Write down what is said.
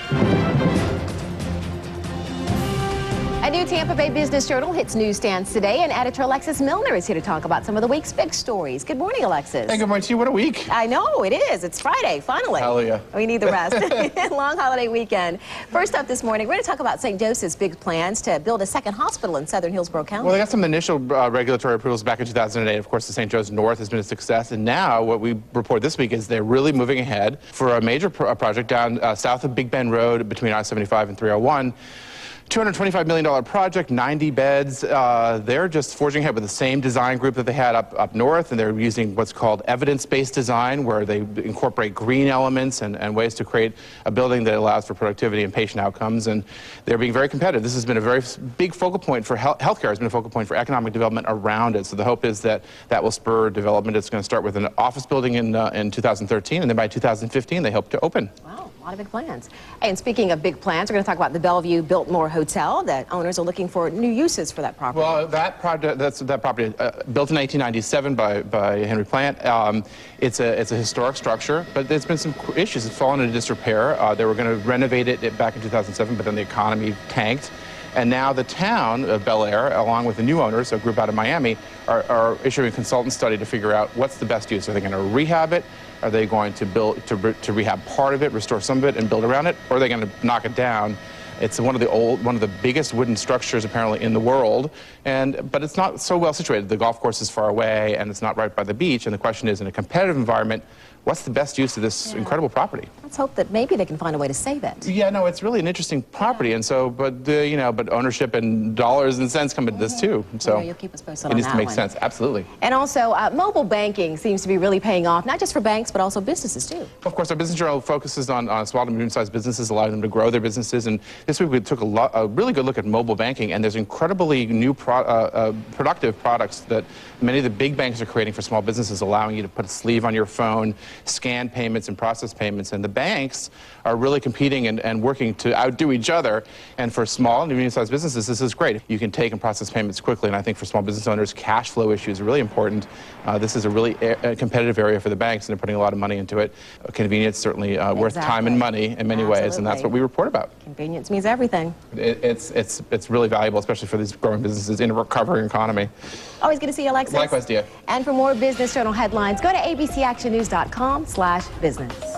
A new Tampa Bay Business Journal hits newsstands today, and editor Alexis Muellner is here to talk about some of the week's big stories. Good morning, Alexis. Hey, good morning to you. What a week. I know, it is. It's Friday, finally. Hell yeah. We need the rest. Long holiday weekend. First up this morning, we're going to talk about St. Joseph's big plans to build a second hospital in southern Hillsborough County. Well, they got some initial regulatory approvals back in 2008. Of course, the St. Joe's North has been a success, and now what we report this week is they're really moving ahead for a major project down south of Big Bend Road between I-75 and 301. $225 million project, 90 beds. They're just forging ahead with the same design group that they had up north, and they're using what's called evidence-based design, where they incorporate green elements and ways to create a building that allows for productivity and patient outcomes. And they're being very competitive. This has been a very big focal point for healthcare, has been a focal point for economic development around it. So the hope is that that will spur development. It's going to start with an office building in 2013, and then by 2015 they hope to open. Wow. A lot of big plans. And speaking of big plans, we're going to talk about the Belleview Biltmore Hotel. The owners are looking for new uses for that property. Well, that property, built in 1897 by Henry Plant. It's a historic structure, but there's been some issues. It's fallen into disrepair. They were going to renovate it back in 2007, but then the economy tanked. And now the town of Bel Air, along with the new owners, a group out of Miami, are issuing a consultant study to figure out what's the best use. Are they going to rehab it? Are they going to to rehab part of it, restore some of it, and build around it? Or are they going to knock it down? It's one of the biggest wooden structures apparently in the world, but it's not so well situated. The golf course is far away, and it's not right by the beach. And the question is, in a competitive environment, what's the best use of this incredible property? Let's hope that maybe they can find a way to save it. Yeah, no, it's really an interesting property, and so, but ownership and dollars and cents come into this too. So you'll keep us posted on it needs that to make one. sense, absolutely. And also, mobile banking seems to be really paying off, not just for banks, but also businesses too. Of course, our Business Journal focuses on small to medium-sized businesses, allowing them to grow their businesses. And this week we took a really good look at mobile banking, and there's incredibly new productive products that many of the big banks are creating for small businesses, allowing you to put a sleeve on your phone, scan payments and process payments. And the banks are really competing and working to outdo each other. And for small and medium-sized businesses, this is great. You can take and process payments quickly. And I think for small business owners, cash flow issues are really important. This is a really competitive area for the banks, and they're putting a lot of money into it. Convenience certainly worth time and money in many ways, and that's what we report about. Convenience means everything. It's really valuable, especially for these growing businesses in a recovering economy. Always good to see you, Alexis. Likewise, dear. And for more Business Journal headlines, go to abcactionnews.com/business.